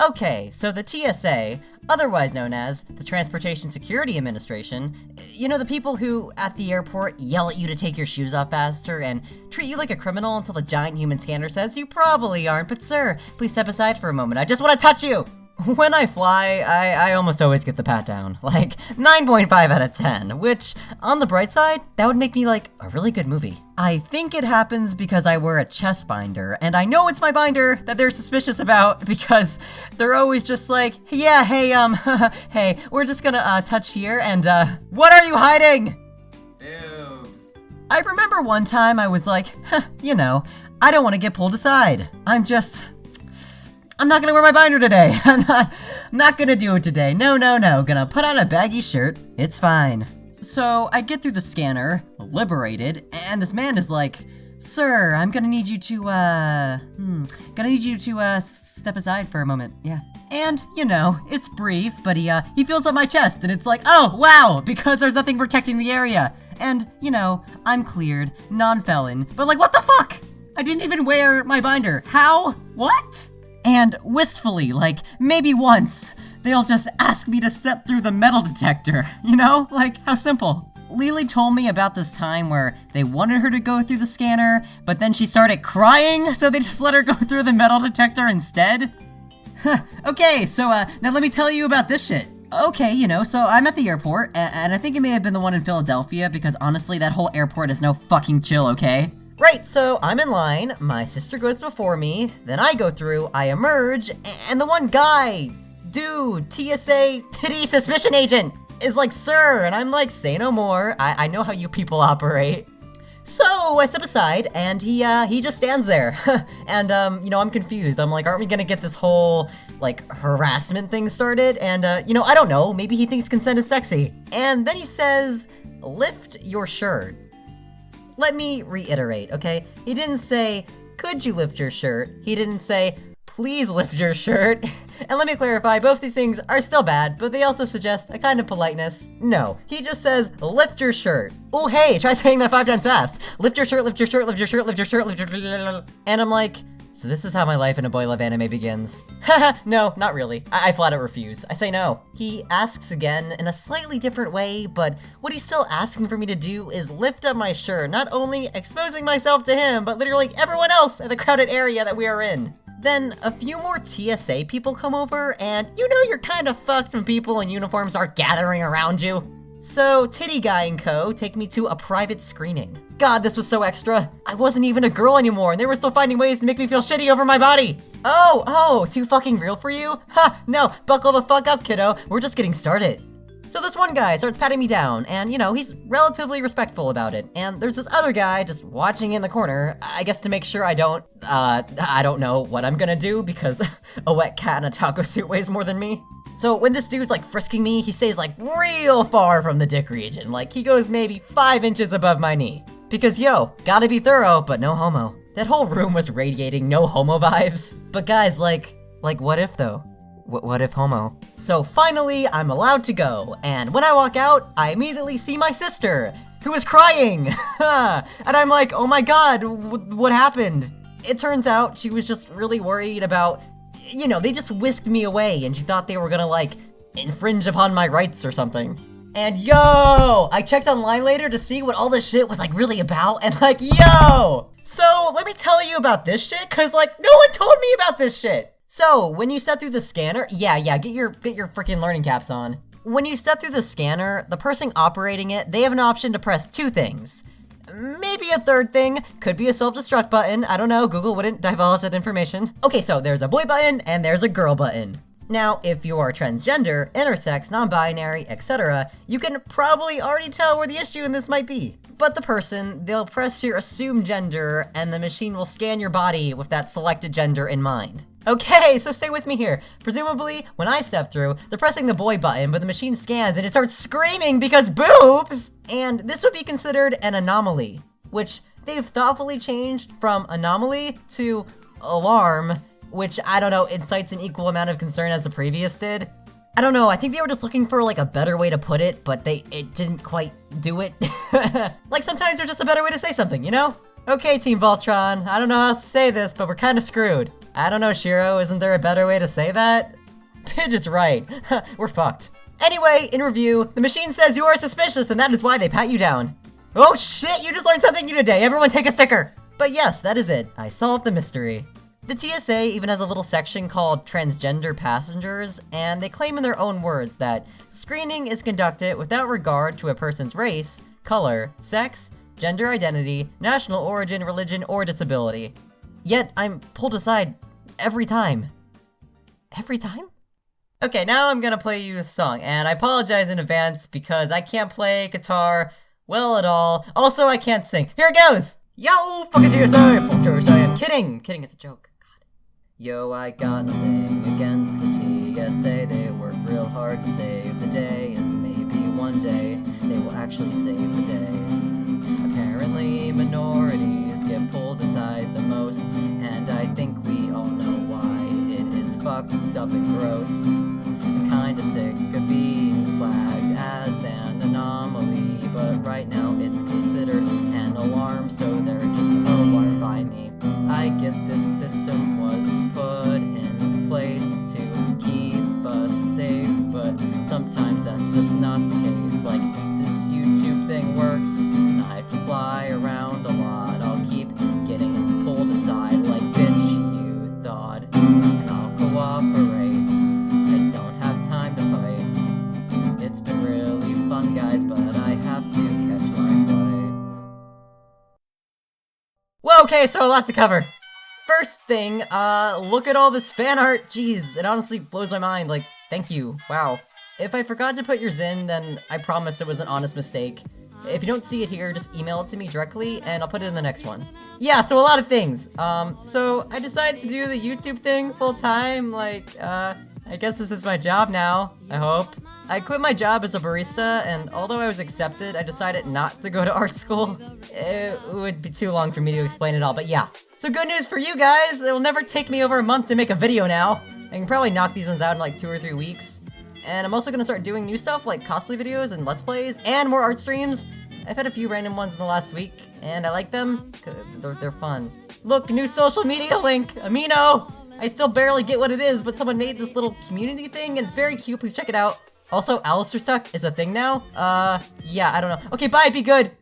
Okay, so the TSA, otherwise known as the Transportation Security Administration, you know, the people who, at the airport, yell at you to take your shoes off faster and treat you like a criminal until the giant human scanner says you probably aren't, but sir, please step aside for a moment, I just want to touch you! When I fly, I almost always get the pat down, like 9.5 out of 10, which, on the bright side, that would make me like a really good movie. I think it happens because I wear a chest binder, and I know it's my binder that they're suspicious about because they're always just like, yeah, hey, hey, we're just gonna touch here and what are you hiding? Boobs. I remember one time I was like, you know, I don't want to get pulled aside. I'm not gonna wear my binder today. I'm not gonna do it today. No. Gonna put on a baggy shirt. It's fine. So I get through the scanner, liberated, and this man is like, sir, I'm gonna need you to, step aside for a moment. Yeah. And, you know, it's brief, but he feels up my chest, and it's like, oh, wow, because there's nothing protecting the area. And, you know, I'm cleared, non-felon, but like, what the fuck? I didn't even wear my binder. How? What? And wistfully, like, maybe once, they'll just ask me to step through the metal detector, you know? Like, how simple. Lily told me about this time where they wanted her to go through the scanner, but then she started crying, so they just let her go through the metal detector instead. Okay, so, now let me tell you about this shit. Okay, you know, so I'm at the airport, and I think it may have been the one in Philadelphia, because honestly, that whole airport is no fucking chill, okay? Right, so I'm in line, my sister goes before me, then I go through, I emerge, and the one guy, dude, TSA titty suspicion agent, is like, sir, and I'm like, say no more, I know how you people operate. So I step aside, and he just stands there, and you know, I'm confused, I'm like, aren't we gonna get this whole, like, harassment thing started, and you know, I don't know, maybe he thinks consent is sexy, and then he says, lift your shirt. Let me reiterate, okay? He didn't say, could you lift your shirt? He didn't say, please lift your shirt. And let me clarify, both these things are still bad, but they also suggest a kind of politeness. No, he just says, lift your shirt. Oh, hey, try saying that 5 times fast. Lift your shirt, lift your shirt, lift your shirt, lift your shirt, lift your shirt. And I'm like, so this is how my life in a boy love anime begins. Haha, no, not really. I flat out refuse. I say no. He asks again in a slightly different way, but what he's still asking for me to do is lift up my shirt, not only exposing myself to him, but literally everyone else in the crowded area that we are in. Then a few more TSA people come over, and you know you're kind of fucked when people in uniforms are gathering around you. So Titty Guy and co take me to a private screening. God, this was so extra. I wasn't even a girl anymore, and they were still finding ways to make me feel shitty over my body. Oh, too fucking real for you? Ha, no, buckle the fuck up, kiddo. We're just getting started. So this one guy starts patting me down, and you know, he's relatively respectful about it. And there's this other guy just watching in the corner, I guess to make sure I don't know what I'm gonna do because a wet cat in a taco suit weighs more than me. So when this dude's like frisking me, he stays like real far from the dick region. Like he goes maybe 5 inches above my knee. Because yo, gotta be thorough, but no homo. That whole room was radiating no homo vibes. But guys, like what if though? What if homo? So finally, I'm allowed to go, and when I walk out, I immediately see my sister, who is crying! And I'm like, oh my god, what happened? It turns out she was just really worried about, you know, they just whisked me away, and she thought they were gonna, like, infringe upon my rights or something. And yo! I checked online later to see what all this shit was, like, really about, and like, yo! So, let me tell you about this shit, cause, like, no one told me about this shit! So, when you step through the scanner, yeah, get your freaking learning caps on. When you step through the scanner, the person operating it, they have an option to press 2 things. Maybe a third thing, could be a self-destruct button, I don't know, Google wouldn't divulge that information. Okay, so there's a boy button and there's a girl button. Now, if you are transgender, intersex, non-binary, etc., you can probably already tell where the issue in this might be. But the person, they'll press your assumed gender and the machine will scan your body with that selected gender in mind. Okay, so stay with me here. Presumably, when I step through, they're pressing the boy button, but the machine scans and it starts screaming because boobs! And this would be considered an anomaly, which they've thoughtfully changed from anomaly to alarm, which, I don't know, incites an equal amount of concern as the previous did. I don't know, I think they were just looking for, like, a better way to put it, but it didn't quite do it. Like, sometimes there's just a better way to say something, you know? Okay, Team Voltron, I don't know how else to say this, but we're kinda screwed. I don't know, Shiro, isn't there a better way to say that? Pidgeot's right. We're fucked. Anyway, in review, the machine says you are suspicious and that is why they pat you down. Oh shit, you just learned something new today. Everyone take a sticker. But yes, that is it. I solved the mystery. The TSA even has a little section called transgender passengers, and they claim in their own words that screening is conducted without regard to a person's race, color, sex, gender identity, national origin, religion, or disability. Yet, I'm pulled aside every time. Every time? Okay, now I'm gonna play you a song, and I apologize in advance because I can't play guitar well at all. Also, I can't sing. Here it goes! Yo, fucking TSA! I'm kidding! Kidding, it's a joke. God. Yo, I got nothing against the TSA. They work real hard to save the day, and maybe one day they will actually save the day. Apparently, minorities get pulled aside the most, and I think we all know why. It is fucked up and gross. I'm kinda sick of being flagged as an anomaly, but right now it's considered an alarm, so they're just alarmed by me. I get this system was put in place to keep us safe, but sometimes that's just not the case. Like, if this YouTube thing works, and I have to fly around a lot, I'll keep getting pulled aside like, bitch, you thought, and I'll cooperate. I don't have time to fight. It's been really fun, guys, but I have to catch my flight. Well, okay, so a lot to cover. First thing, look at all this fan art. Jeez, it honestly blows my mind. Like, thank you. Wow. If I forgot to put yours in, then I promise it was an honest mistake. If you don't see it here, just email it to me directly, and I'll put it in the next one. Yeah, so a lot of things. So I decided to do the YouTube thing full time. Like, I guess this is my job now, I hope. I quit my job as a barista, and although I was accepted, I decided not to go to art school. It would be too long for me to explain it all, but yeah. So good news for you guys, it will never take me over a month to make a video now. I can probably knock these ones out in like 2 or 3 weeks. And I'm also gonna start doing new stuff like cosplay videos and let's plays, and more art streams. I've had a few random ones in the last week, and I like them, cause they're fun. Look, new social media link, Amino! I still barely get what it is, but someone made this little community thing, and it's very cute, please check it out. Also, Alistair Stuck is a thing now. Yeah, I don't know. Okay, bye, be good!